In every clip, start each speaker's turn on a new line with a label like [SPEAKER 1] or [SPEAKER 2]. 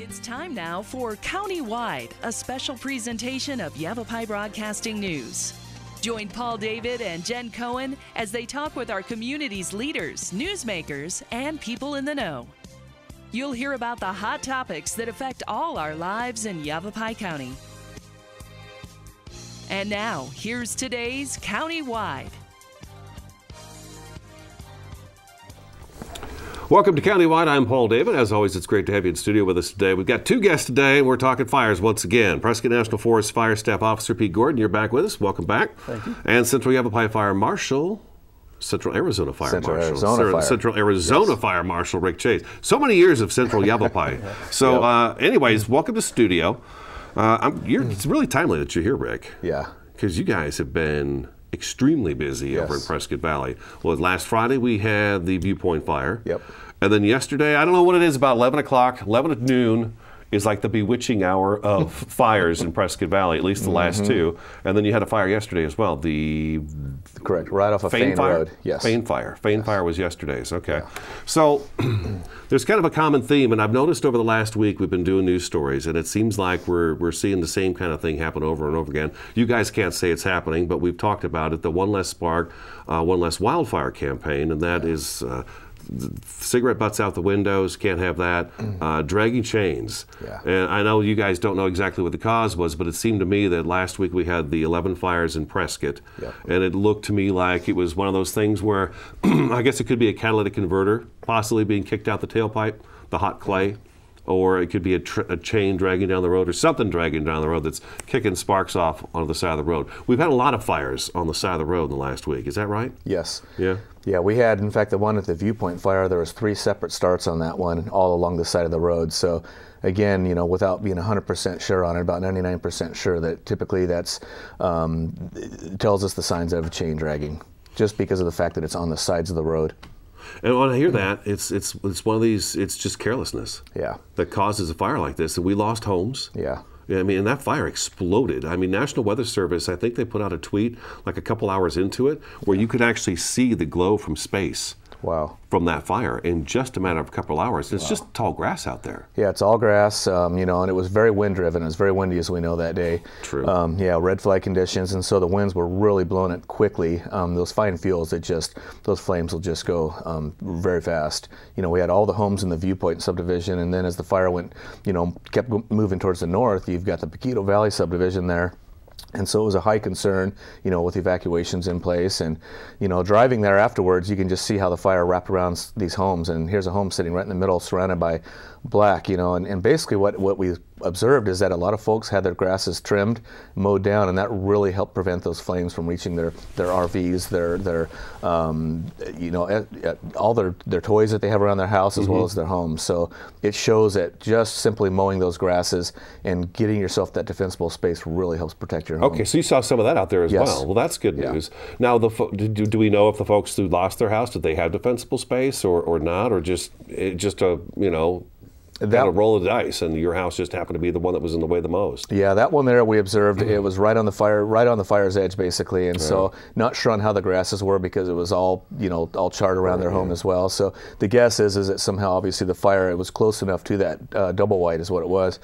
[SPEAKER 1] It's time now for Countywide, a special presentation of Yavapai Broadcasting News. Join Paul David and Jen Cohen as they talk with our community's leaders, newsmakers, and people in the know. You'll hear about the hot topics that affect all our lives in Yavapai County. And now, here's today's Countywide.
[SPEAKER 2] Welcome to Countywide. I'm Paul David. As always, it's great to have you in studio with us today. We've got two guests today, and we're talking fires once again. Prescott National Forest Fire Staff Officer Pete Gordon, you're back with us. Welcome back.
[SPEAKER 3] Thank you.
[SPEAKER 2] And Central Yavapai Fire Marshal, Central Arizona Fire Marshal. Central Arizona
[SPEAKER 3] Yes.
[SPEAKER 2] Fire Marshal Rick Chase. So many years of Central Yavapai. So, anyways, welcome to studio. It's really timely that you're here, Rick.
[SPEAKER 3] Yeah.
[SPEAKER 2] Because you guys have been extremely busy over in Prescott Valley. Well, last Friday we had the Viewpoint fire.
[SPEAKER 3] Yep.
[SPEAKER 2] And then yesterday, I don't know what it is, about 11 o'clock, 11 at noon is like the bewitching hour of fires in Prescott Valley, at least the last two. And then you had a fire yesterday as well.
[SPEAKER 3] Correct, right off of Fane Road. Yes.
[SPEAKER 2] Fane fire. Fane fire was yesterday's, okay. Yeah. So there's kind of a common theme, and I've noticed over the last week we've been doing news stories, and it seems like we're seeing the same kind of thing happen over and over again. You guys can't say it's happening, but we've talked about it, the One Less Spark, One Less Wildfire campaign, and that is cigarette butts out the windows, can't have that. Dragging chains. Yeah. And I know you guys don't know exactly what the cause was, but it seemed to me that last week we had the 11 fires in Prescott, and it looked to me like it was one of those things where I guess it could be a catalytic converter possibly being kicked out the tailpipe, the hot clay, or it could be a chain dragging down the road or something dragging down the road that's kicking sparks off onto the side of the road. We've had a lot of fires on the side of the road in the last week. Is that right?
[SPEAKER 3] Yes.
[SPEAKER 2] Yeah.
[SPEAKER 3] Yeah, we had, in fact, the one at the Viewpoint fire, there was 3 separate starts on that one, all along the side of the road. So again, you know, without being 100% sure on it, about 99% sure that typically that's it tells us the signs of chain dragging, just because of the fact that it's on the sides of the road.
[SPEAKER 2] And when I hear that, it's one of these, it's just carelessness.
[SPEAKER 3] Yeah.
[SPEAKER 2] That causes a fire like this. And we lost homes.
[SPEAKER 3] Yeah.
[SPEAKER 2] I mean, and that fire exploded. I mean, National Weather Service, I think they put out a tweet like a couple hours into it where you could actually see the glow from space.
[SPEAKER 3] Wow.
[SPEAKER 2] From that fire in just a matter of a couple hours. It's just tall grass out there.
[SPEAKER 3] Yeah, it's all grass, you know, and it was very wind-driven. It was very windy, as we know, that day.
[SPEAKER 2] True.
[SPEAKER 3] Yeah, red flag conditions, and so the winds were really blowing it quickly. Those fine fuels, those flames will just go very fast. You know, we had all the homes in the Viewpoint subdivision, and then as the fire went, you know, kept moving towards the north, you've got the Paquito Valley subdivision there. And so it was a high concern, you know, with evacuations in place. And, you know, driving there afterwards, you can just see how the fire wrapped around these homes. And here's a home sitting right in the middle, surrounded by black, you know. And basically what we observed is that a lot of folks had their grasses trimmed, mowed down, and that really helped prevent those flames from reaching their RVs, their you know, all their toys that they have around their house, as well as their homes. So it shows that just simply mowing those grasses and getting yourself that defensible space really helps protect your home.
[SPEAKER 2] Okay, so you saw some of that out there as well. Well, that's good news. Now, do we know if the folks who lost their house, did they have defensible space or not, or just a, you know, that a roll of the dice, and your house just happened to be the one that was in the way the most?
[SPEAKER 3] Yeah, that one there we observed, it was right on the fire's edge, basically, and so not sure on how the grasses were because it was all, you know, all charred around their home as well. So the guess is that somehow, obviously, the fire, it was close enough to that double white is what it was,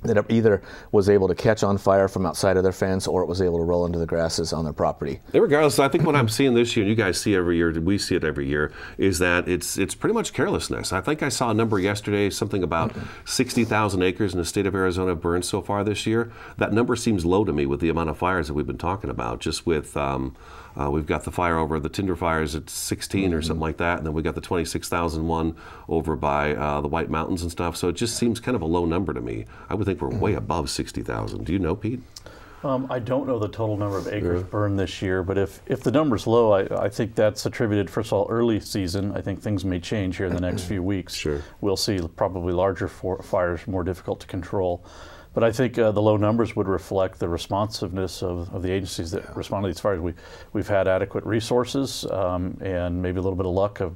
[SPEAKER 3] that it either was able to catch on fire from outside of their fence or it was able to roll into the grasses on their property.
[SPEAKER 2] Regardless, I think what I'm seeing this year, and you guys see every year, we see it every year, is that it's pretty much carelessness. I think I saw a number yesterday, something about 60,000 acres in the state of Arizona burned so far this year. That number seems low to me with the amount of fires that we've been talking about, just with we've got the fire over the Tinder fires at 16 or something like that, and then we got the 26,000 one over by the White Mountains and stuff. So it just seems kind of a low number to me. I would think we're way above 60,000. Do you know, Pete?
[SPEAKER 4] I don't know the total number of acres burned this year, but if the number's low, I think that's attributed, first of all, early season. I think things may change here in the next few weeks.
[SPEAKER 2] Sure.
[SPEAKER 4] We'll see probably larger fires, more difficult to control. But I think the low numbers would reflect the responsiveness of the agencies that respond to these fires. We've had adequate resources and maybe a little bit of luck of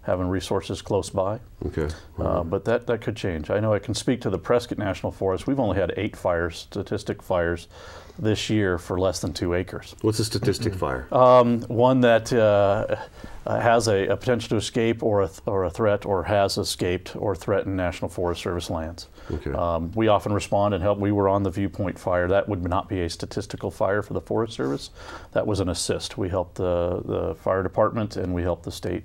[SPEAKER 4] having resources close by.
[SPEAKER 2] Okay.
[SPEAKER 4] But that could change. I know I can speak to the Prescott National Forest. We've only had 8 statistic fires this year for less than 2 acres.
[SPEAKER 2] What's a statistic fire?
[SPEAKER 4] One that has a potential to escape or a threat, or has escaped or threatened National Forest Service lands.
[SPEAKER 2] Okay.
[SPEAKER 4] We often respond and help. We were on the Viewpoint fire. That would not be a statistical fire for the Forest Service. That was an assist. We helped the fire department, and we helped the state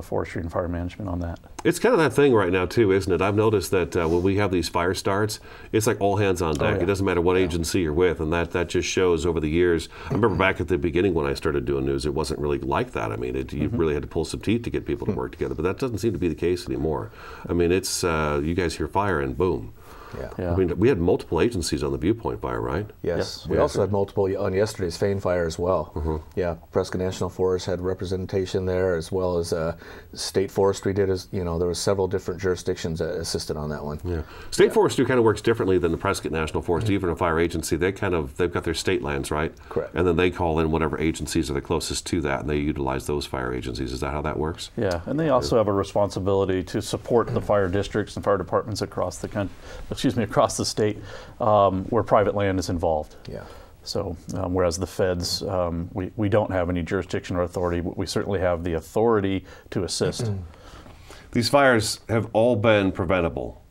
[SPEAKER 4] forestry and fire management on that.
[SPEAKER 2] It's kind of that thing right now too, isn't it? I've noticed that when we have these fire starts, it's like all hands on deck.
[SPEAKER 4] Oh, yeah.
[SPEAKER 2] It doesn't matter what agency you're with, and that just shows over the years. I remember back at the beginning when I started doing news, it wasn't really like that. I mean, you really had to pull some teeth to get people to work together, but that doesn't seem to be the case anymore. I mean, it's you guys hear fire and boom.
[SPEAKER 3] Yeah.
[SPEAKER 2] I mean, we had multiple agencies on the Viewpoint fire, right?
[SPEAKER 3] Yes. We also had multiple on yesterday's Fane fire as well. Yeah, Prescott National Forest had representation there, as well as State Forestry did. There was several different jurisdictions that assisted on that one.
[SPEAKER 2] Yeah. State Forestry kind of works differently than the Prescott National Forest. Even a fire agency, they've got their state lands, right?
[SPEAKER 3] Correct.
[SPEAKER 2] And then they call in whatever agencies are the closest to that, and they utilize those fire agencies. Is that how that works?
[SPEAKER 4] Yeah, and they also have a responsibility to support the fire districts and fire departments across the across the state where private land is involved.
[SPEAKER 3] Yeah.
[SPEAKER 4] So whereas the feds, we don't have any jurisdiction or authority, but we certainly have the authority to assist.
[SPEAKER 2] These fires have all been preventable.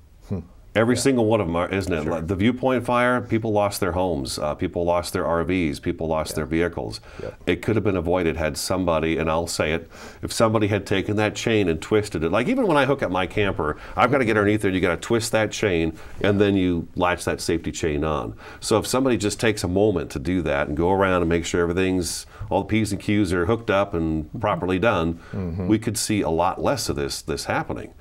[SPEAKER 2] Every single one of them, isn't it?
[SPEAKER 3] Sure.
[SPEAKER 2] The Viewpoint fire, people lost their homes, people lost their RVs, people lost their vehicles. It could have been avoided had somebody, and I'll say it, if somebody had taken that chain and twisted it. Like even when I hook up my camper, I've got to get underneath there, you got to twist that chain, and then you latch that safety chain on. So if somebody just takes a moment to do that and go around and make sure everything's, all the P's and Q's are hooked up and properly done, we could see a lot less of this happening.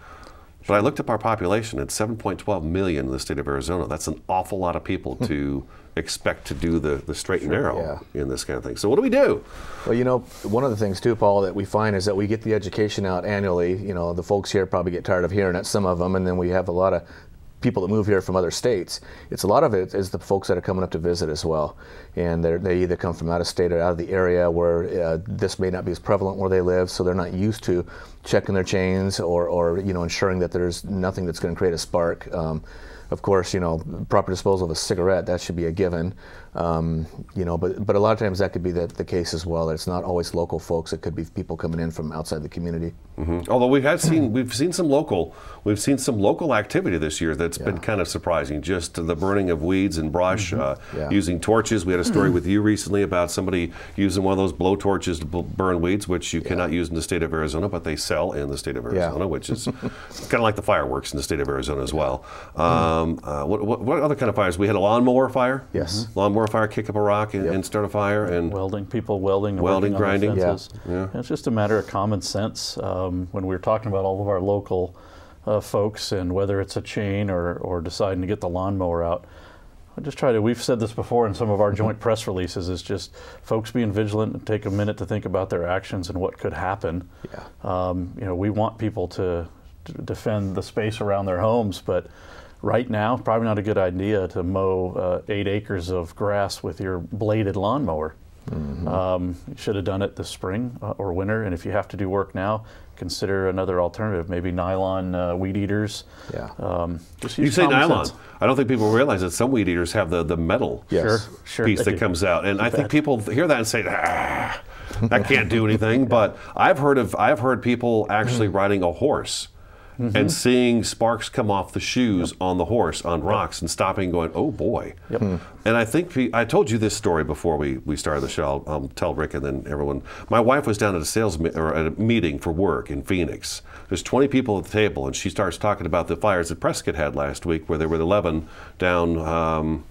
[SPEAKER 2] But I looked up our population, it's 7.12 million in the state of Arizona. That's an awful lot of people to expect to do the straight and narrow in this kind of thing. So what do we do?
[SPEAKER 3] Well, one of the things too, Paul, that we find is that we get the education out annually. The folks here probably get tired of hearing it, some of them, and then we have a lot of people that move here from other states. A lot of it is the folks that are coming up to visit as well. And they either come from out of state or out of the area where this may not be as prevalent where they live, so they're not used to checking their chains or ensuring that there's nothing that's going to create a spark. Of course, proper disposal of a cigarette, that should be a given. But a lot of times that could be the case as well. It's not always local folks. It could be people coming in from outside the community.
[SPEAKER 2] Although we've seen some local activity this year that's been kind of surprising. Just the burning of weeds and brush, using torches. We had a story with you recently about somebody using one of those blow torches to burn weeds, which you cannot use in the state of Arizona, but they sell in the state of Arizona, which is kind of like the fireworks in the state of Arizona as well. What other kind of fires? We had a lawnmower fire.
[SPEAKER 3] Yes.
[SPEAKER 2] Lawnmower fire, kick up a rock and start a fire, and
[SPEAKER 4] welding,
[SPEAKER 2] grinding.
[SPEAKER 4] Fences. It's just a matter of common sense. When we're talking about all of our local folks, and whether it's a chain or deciding to get the lawnmower out, we've said this before in some of our joint press releases, is just folks being vigilant and take a minute to think about their actions and what could happen. We want people to defend the space around their homes, but right now, probably not a good idea to mow 8 acres of grass with your bladed lawnmower. You should have done it this spring or winter, and if you have to do work now, consider another alternative, maybe nylon weed eaters. Just use
[SPEAKER 2] you say nylon.
[SPEAKER 4] sense.
[SPEAKER 2] I don't think people realize that some weed eaters have the metal piece that comes out, and I think people hear that and say, that can't do anything. But I've heard people actually riding a horse and seeing sparks come off the shoes on the horse on rocks and stopping and going, oh boy. And I think I told you this story before we started the show. I'll tell Rick and then everyone. My wife was down at a meeting for work in Phoenix. There's 20 people at the table, and she starts talking about the fires that Prescott had last week, where there were 11 down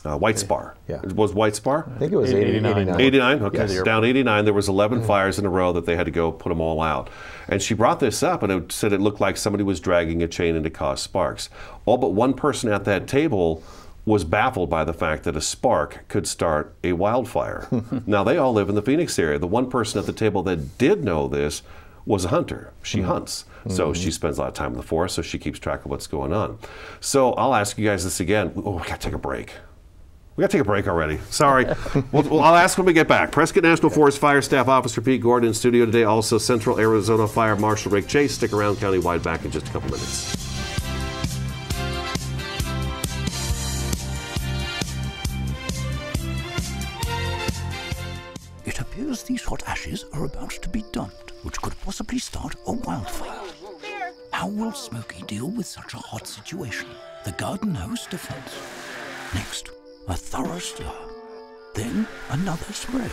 [SPEAKER 2] White Spar. It was White Spar?
[SPEAKER 3] I think it was 89.
[SPEAKER 2] 89? Okay. Yes. Down 89, there was 11 fires in a row that they had to go put them all out. And she brought this up, and it said it looked like somebody was dragging a chain and it caused sparks. All but one person at that table was baffled by the fact that a spark could start a wildfire. Now, they all live in the Phoenix area. The one person at the table that did know this was a hunter. She hunts. So she spends a lot of time in the forest, so she keeps track of what's going on. So I'll ask you guys this again. Oh, we got to take a break. We got to take a break already. Sorry. I'll ask when we get back. Prescott National Forest Fire Staff Officer Pete Gordon in studio today. Also, Central Arizona Fire Marshal Rick Chase. Stick around, Countywide, back in just a couple minutes.
[SPEAKER 5] It appears these hot ashes are about to be dumped, which could possibly start a wildfire. How will Smokey deal with such a hot situation? The garden hose defense. Next, a thorough stir. Then another spray.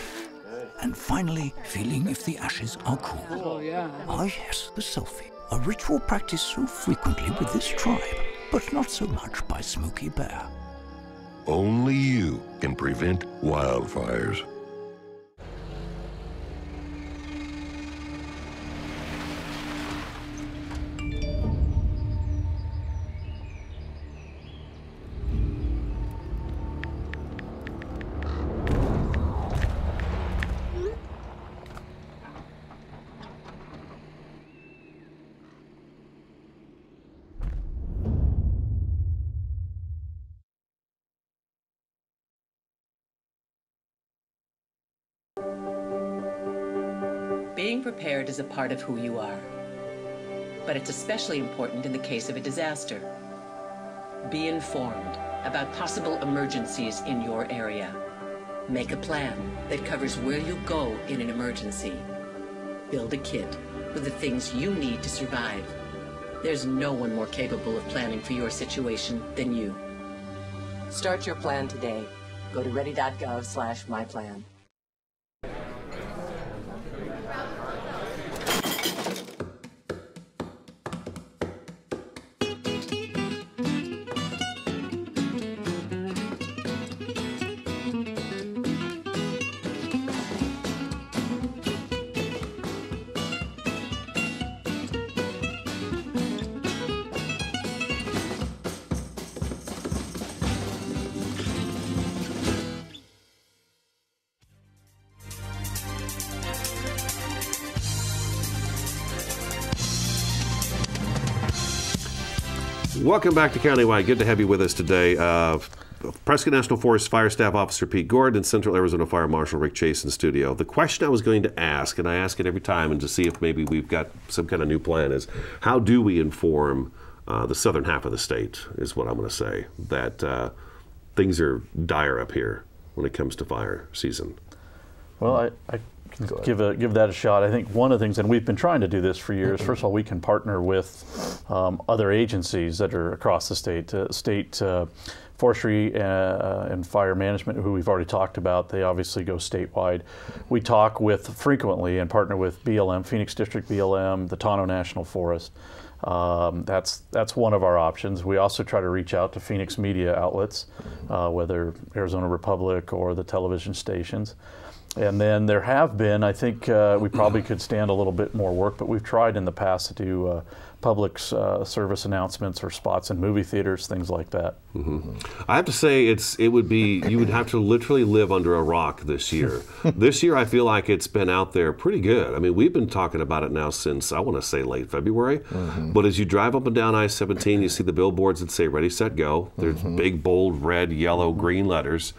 [SPEAKER 5] And finally, feeling if the ashes are cool. Oh, yeah. Ah, yes, the selfie. A ritual practiced so frequently with this tribe, but not so much by Smokey Bear.
[SPEAKER 6] Only you can prevent wildfires.
[SPEAKER 7] Being prepared is a part of who you are, but it's especially important in the case of a disaster. Be informed about possible emergencies in your area. Make a plan that covers where you go in an emergency. Build a kit with the things you need to survive. There's no one more capable of planning for your situation than you. Start your plan today. Go to ready.gov/myplan.
[SPEAKER 2] Welcome back to Countywide. Good to have you with us today. Prescott National Forest Fire Staff Officer Pete Gordon and Central Arizona Fire Marshal Rick Chase in studio. The question I was going to ask, and I ask it every time, and to see if maybe we've got some kind of new plan, is how do we inform the southern half of the state, is what I'm going to say, that things are dire up here when it comes to fire season?
[SPEAKER 4] Well, I can give that a shot. I think one of the things, and we've been trying to do this for years, first of all, we can partner with other agencies that are across the state, forestry and fire management, who we've already talked about. They obviously go statewide. We talk with frequently and partner with BLM, Phoenix District BLM, the Tonto National Forest. That's one of our options. We also try to reach out to Phoenix media outlets, whether Arizona Republic or the television stations. And then there have been, I think we probably could stand a little bit more work, but we've tried in the past to do public service announcements or spots in movie theaters, things like that.
[SPEAKER 2] Mm-hmm. I have to say, you would have to literally live under a rock this year. This year, I feel like it's been out there pretty good. I mean, we've been talking about it now since, I want to say, late February. Mm-hmm. But as you drive up and down I-17, you see the billboards that say "Ready, Set, Go." There's big, bold, red, yellow, green letters.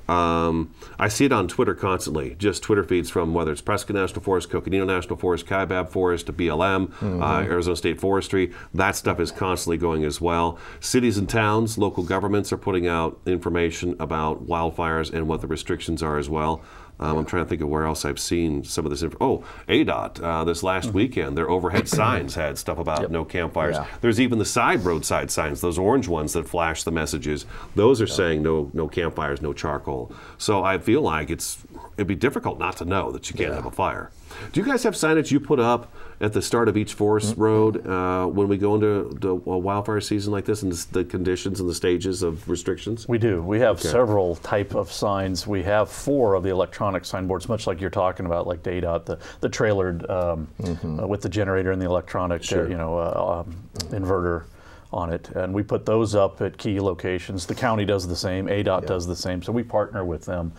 [SPEAKER 2] I see it on Twitter constantly, just Twitter feeds from whether it's Prescott National Forest, Coconino National Forest, Kaibab Forest, to BLM, Arizona State Forestry. That stuff is constantly going as well. Cities and towns, local governments are putting out information about wildfires and what the restrictions are as well. I'm trying to think of where else I've seen some of this. ADOT this last weekend, their overhead signs had stuff about no campfires. Yeah. There's even the side roadside signs, those orange ones that flash the messages. Those are saying no campfires, no charcoal. So I feel like it'd be difficult not to know that you can't have a fire. Do you guys have signage you put up at the start of each forest road when we go into a wildfire season like this, and the conditions and the stages of restrictions?
[SPEAKER 4] We do. We have several type of signs. We have 4 of the electronic signboards, much like you're talking about, like ADOT, the trailered with the generator and the electronic inverter on it. And we put those up at key locations. The county does the same. ADOT does the same. So we partner with them.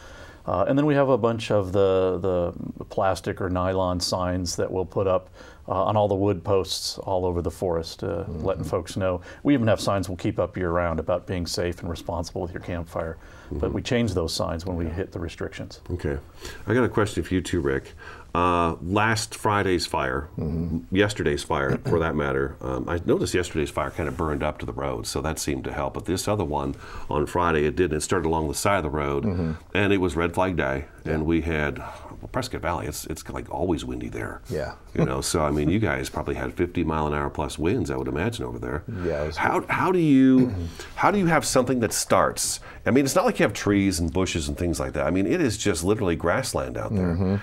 [SPEAKER 4] And then we have a bunch of the plastic or nylon signs that we'll put up on all the wood posts all over the forest, letting folks know. We even have signs we'll keep up year-round about being safe and responsible with your campfire. But we change those signs when we hit the restrictions.
[SPEAKER 2] Okay. I got a question for you too, Rick. Last Friday's fire, yesterday's fire for that matter, I noticed yesterday's fire kind of burned up to the road, so that seemed to help. But this other one on Friday, it didn't. It started along the side of the road, and it was red flag day, and we had, well, Prescott Valley, it's like always windy there.
[SPEAKER 3] Yeah.
[SPEAKER 2] You know, so I mean, you guys probably had 50-mile-an-hour plus winds, I would imagine, over there.
[SPEAKER 3] Yeah.
[SPEAKER 2] How do you have something that starts? I mean, it's not like you have trees and bushes and things like that. I mean, it is just literally grassland out there.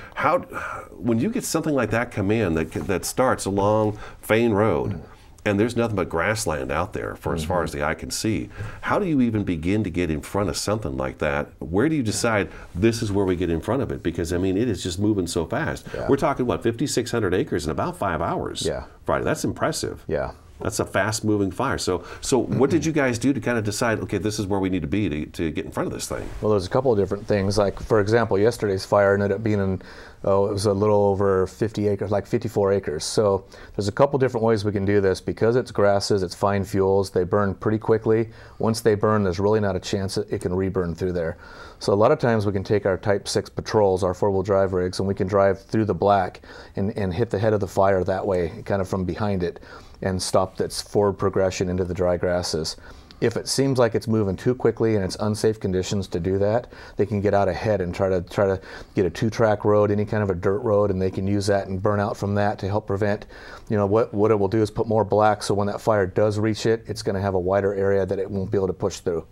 [SPEAKER 2] When you get something like that come in that starts along Fane Road, and there's nothing but grassland out there for as far as the eye can see, how do you even begin to get in front of something like that? Where do you decide this is where we get in front of it? Because I mean, it is just moving so fast.
[SPEAKER 3] Yeah.
[SPEAKER 2] We're talking, what, 5,600 acres in about 5 hours.
[SPEAKER 3] Yeah.
[SPEAKER 2] Friday. That's impressive.
[SPEAKER 3] Yeah.
[SPEAKER 2] That's a fast-moving fire. So what did you guys do to kind of decide, okay, this is where we need to be to get in front of this thing?
[SPEAKER 3] Well, there's a couple of different things. Like, for example, yesterday's fire ended up being it was a little over 50 acres, like 54 acres. So there's a couple different ways we can do this. Because it's grasses, it's fine fuels, they burn pretty quickly. Once they burn, there's really not a chance that it can reburn through there. So a lot of times we can take our Type 6 patrols, our four-wheel drive rigs, and we can drive through the black and hit the head of the fire that way, kind of from behind it, and stop its forward progression into the dry grasses. If it seems like it's moving too quickly and it's unsafe conditions to do that, they can get out ahead and try to get a 2-track road, any kind of a dirt road, and they can use that and burn out from that to help prevent, you know, what it will do is put more black, so when that fire does reach it, it's going to have a wider area that it won't be able to push through.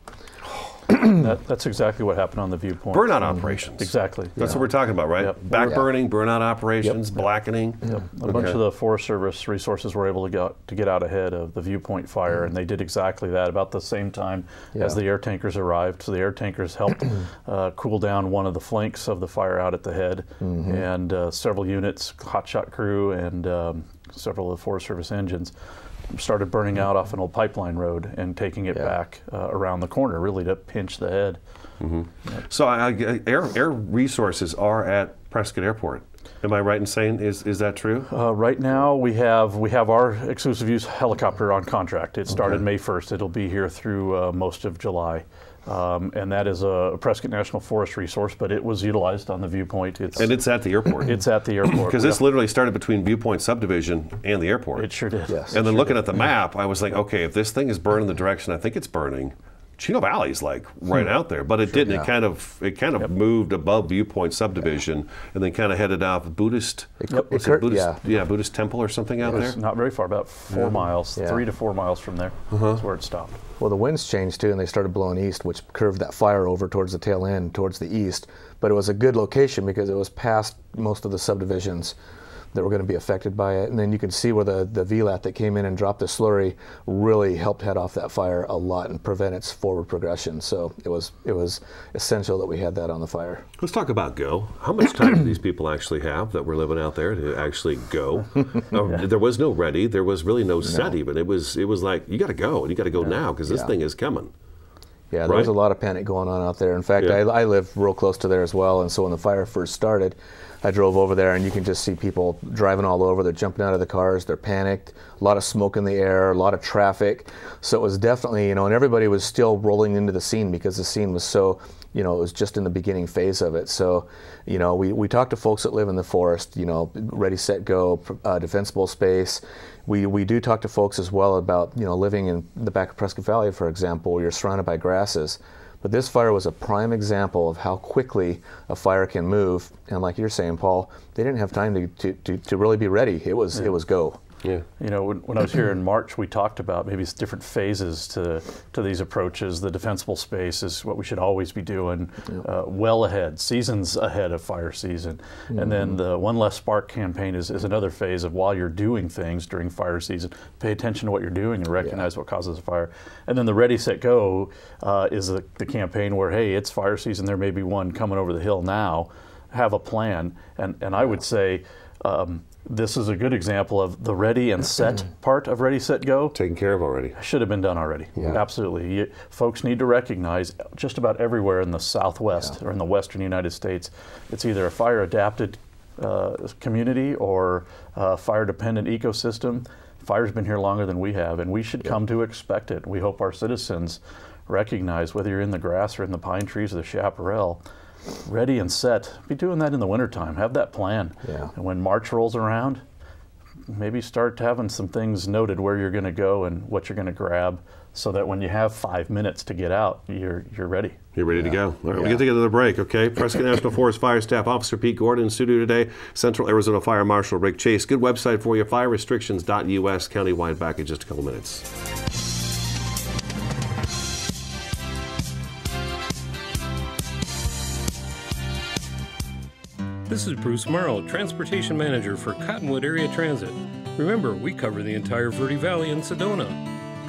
[SPEAKER 4] That's exactly what happened on the viewpoint.
[SPEAKER 2] Burnout operations.
[SPEAKER 4] Exactly.
[SPEAKER 2] That's what we're talking about, right?
[SPEAKER 4] Yep.
[SPEAKER 2] Back burning, burnout operations, blackening.
[SPEAKER 4] A bunch of the Forest Service resources were able to get out ahead of the viewpoint fire, and they did exactly that about the same time as the air tankers arrived. So the air tankers helped cool down one of the flanks of the fire out at the head, and several units, hotshot crew, and several of the Forest Service engines started burning out off an old pipeline road and taking it back around the corner, really to pinch the head.
[SPEAKER 2] So air resources are at Prescott Airport. Am I right in saying, is that true?
[SPEAKER 4] Right now we have our exclusive use helicopter on contract. It started May 1st. It'll be here through most of July. And that is a Prescott National Forest resource, but it was utilized on the viewpoint.
[SPEAKER 2] And it's at the airport.
[SPEAKER 4] It's at the airport.
[SPEAKER 2] Because this literally started between Viewpoint Subdivision and the airport.
[SPEAKER 4] It sure did.
[SPEAKER 3] Yes.
[SPEAKER 2] And then looking at the map, I was like, okay, if this thing is burning the direction I think it's burning, Chino Valley's like right out there, but it didn't. It kind of moved above Viewpoint Subdivision and then kind of headed off Buddhist. Buddhist temple or something out there.
[SPEAKER 4] Not very far, about 4 miles, 3 to 4 miles from there. That's where it stopped.
[SPEAKER 3] Well, the winds changed too, and they started blowing east, which curved that fire over towards the tail end, towards the east. But it was a good location because it was past most of the subdivisions that were going to be affected by it. And then you can see where the VLAT that came in and dropped the slurry really helped head off that fire a lot and prevent its forward progression. So it was essential that we had that on the fire.
[SPEAKER 2] Let's talk about go. How much time do these people actually have that were living out there to actually go? There was no ready. There was really no set even. It was like, you got to go, and you got to go now because this thing is coming.
[SPEAKER 3] Yeah, there was a lot of panic going on out there. In fact, I live real close to there as well, and so when the fire first started, I drove over there, and you can just see people driving all over. They're jumping out of the cars. They're panicked. A lot of smoke in the air, a lot of traffic. So it was definitely, and everybody was still rolling into the scene because the scene was so, it was just in the beginning phase of it. So, we talked to folks that live in the forest, ready, set, go, defensible space. We do talk to folks as well about, living in the back of Prescott Valley, for example, where you're surrounded by grasses. But this fire was a prime example of how quickly a fire can move. And like you're saying, Paul, they didn't have time to really be ready. It was go.
[SPEAKER 2] Yeah.
[SPEAKER 4] When I was here in March, we talked about maybe different phases to these approaches. The defensible space is what we should always be doing well ahead, seasons ahead of fire season. And then the One Less Spark campaign is another phase of while you're doing things during fire season, pay attention to what you're doing and recognize what causes a fire. And then the Ready, Set, Go is the campaign where, hey, it's fire season, there may be one coming over the hill now, have a plan. And I would say, this is a good example of the ready and set part of Ready, Set, Go.
[SPEAKER 2] Taken care of already.
[SPEAKER 4] Should have been done already. Yeah. Absolutely. Folks need to recognize just about everywhere in the Southwest or in the Western United States, it's either a fire adapted community or fire-dependent ecosystem, fire's been here longer than we have, and we should come to expect it. We hope our citizens recognize, whether you're in the grass or in the pine trees or the chaparral, ready and set. Be doing that in the wintertime. Have that plan.
[SPEAKER 3] Yeah.
[SPEAKER 4] And when March rolls around, maybe start having some things noted where you're going to go and what you're going to grab, so that when you have 5 minutes to get out, you're ready.
[SPEAKER 2] You're ready to go. All right, we're going to take another break, okay? Prescott National Forest Fire Staff Officer Pete Gordon in studio today. Central Arizona Fire Marshal Rick Chase. Good website for you, firerestrictions.us, countywide, back in just a couple minutes.
[SPEAKER 8] This is Bruce Morrow, Transportation Manager for Cottonwood Area Transit. Remember, we cover the entire Verde Valley and Sedona.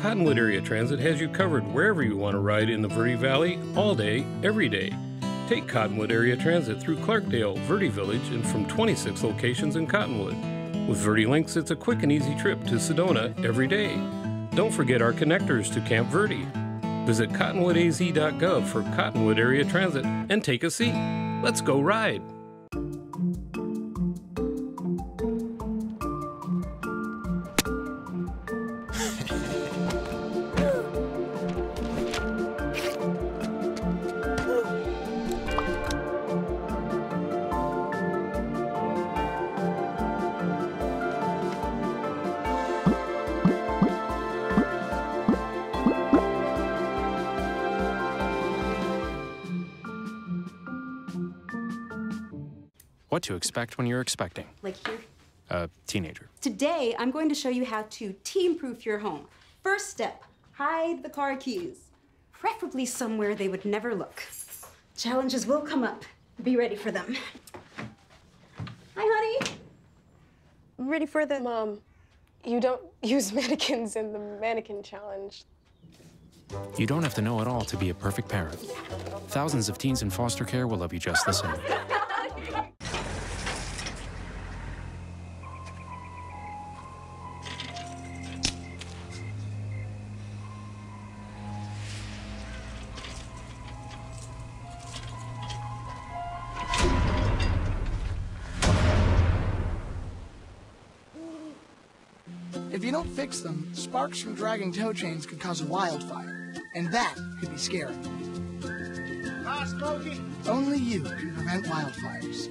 [SPEAKER 8] Cottonwood Area Transit has you covered wherever you want to ride in the Verde Valley, all day, every day. Take Cottonwood Area Transit through Clarkdale, Verde Village, and from 26 locations in Cottonwood. With Verde Links, it's a quick and easy trip to Sedona every day. Don't forget our connectors to Camp Verde. Visit cottonwoodaz.gov for Cottonwood Area Transit and take a seat. Let's go ride.
[SPEAKER 9] What to expect when you're expecting.
[SPEAKER 10] Like here?
[SPEAKER 9] A teenager.
[SPEAKER 10] Today, I'm going to show you how to team-proof your home. First step, hide the car keys. Preferably somewhere they would never look. Challenges will come up. Be ready for them. Hi, honey.
[SPEAKER 11] Ready for the... Mom, you don't use mannequins in the mannequin challenge.
[SPEAKER 9] You don't have to know it all to be a perfect parent. Thousands of teens in foster care will love you just the same.
[SPEAKER 12] If you don't fix them, sparks from dragging tow chains could cause a wildfire, and that could be scary. Smokey. Only you can prevent wildfires.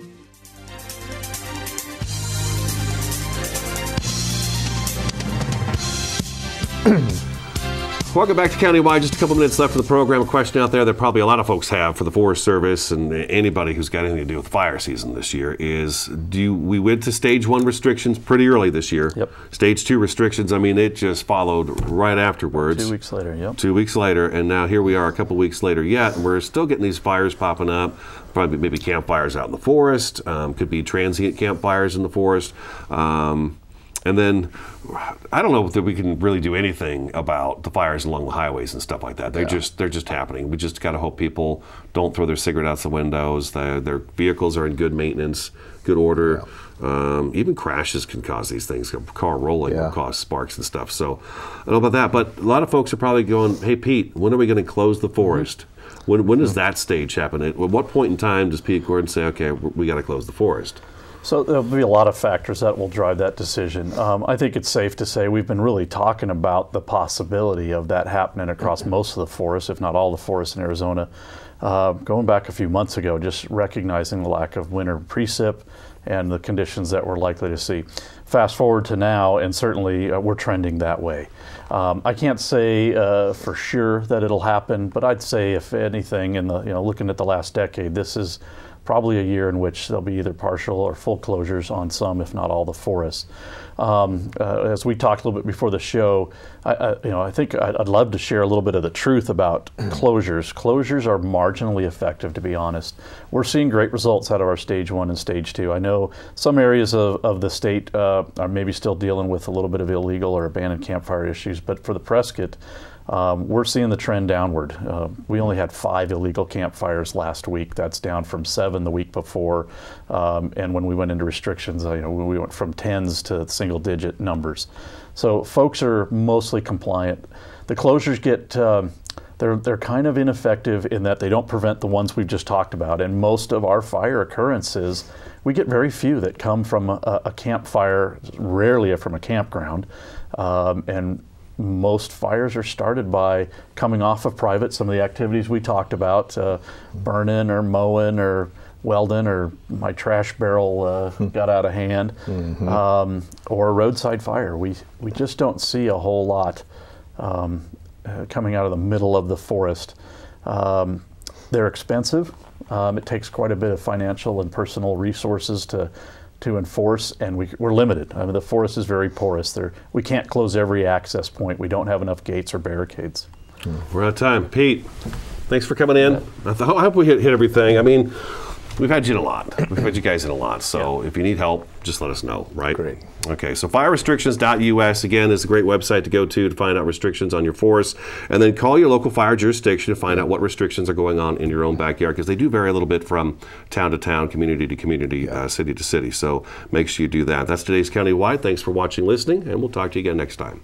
[SPEAKER 2] Welcome back to Countywide. Just a couple minutes left for the program. A question out there that probably a lot of folks have for the Forest Service and anybody who's got anything to do with fire season this year is, we went to stage 1 restrictions pretty early this year.
[SPEAKER 4] Yep.
[SPEAKER 2] Stage 2 restrictions, I mean, it just followed right afterwards.
[SPEAKER 4] 2 weeks later, yep.
[SPEAKER 2] 2 weeks later, and now here we are a couple weeks later yet, and we're still getting these fires popping up. Probably maybe campfires out in the forest, could be transient campfires in the forest. And then, I don't know that we can really do anything about the fires along the highways and stuff like that. They're just happening. We just got to hope people don't throw their cigarette out the windows. Their vehicles are in good maintenance, good order. Yeah. Even crashes can cause these things. A car rolling will cause sparks and stuff. So, I don't know about that. But a lot of folks are probably going, hey, Pete, when are we going to close the forest? When does that stage happen? At what point in time does Pete Gordon say, okay, we got to close the forest?
[SPEAKER 4] So there'll be a lot of factors that will drive that decision. I think it's safe to say we've been really talking about the possibility of that happening across most of the forests, if not all the forests in Arizona. Going back a few months ago, just recognizing the lack of winter precip and the conditions that we're likely to see. Fast forward to now, and certainly we're trending that way. I can't say for sure that it'll happen, but I'd say if anything, in the looking at the last decade, this is probably a year in which there'll be either partial or full closures on some, if not all, the forests. As we talked a little bit before the show, I think I'd love to share a little bit of the truth about closures. Closures are marginally effective, to be honest. We're seeing great results out of our stage 1 and stage 2. I know some areas of the state are maybe still dealing with a little bit of illegal or abandoned campfire issues, but for the Prescott, we're seeing the trend downward. We only had 5 illegal campfires last week. That's down from 7 the week before. And when we went into restrictions, we went from 10s to single-digit numbers. So folks are mostly compliant. The closures get they're kind of ineffective in that they don't prevent the ones we've just talked about. And most of our fire occurrences, we get very few that come from a campfire, rarely from a campground. And most fires are started by coming off of private, some of the activities we talked about, burning or mowing or welding, or my trash barrel got out of hand, or a roadside fire. We just don't see a whole lot coming out of the middle of the forest. They're expensive. It takes quite a bit of financial and personal resources to enforce, and we're limited. I mean, the forest is very porous. We can't close every access point. We don't have enough gates or barricades.
[SPEAKER 2] We're out of time. Pete, thanks for coming in. I hope we hit everything. I mean, we've had you in a lot. We've had you guys in a lot. So if you need help, just let us know, right?
[SPEAKER 3] Great.
[SPEAKER 2] Okay, so firerestrictions.us, again, is a great website to go to find out restrictions on your forest. And then call your local fire jurisdiction to find out what restrictions are going on in your own backyard, because they do vary a little bit from town to town, community to community, city to city. So make sure you do that. That's today's Countywide. Thanks for watching, listening, and we'll talk to you again next time.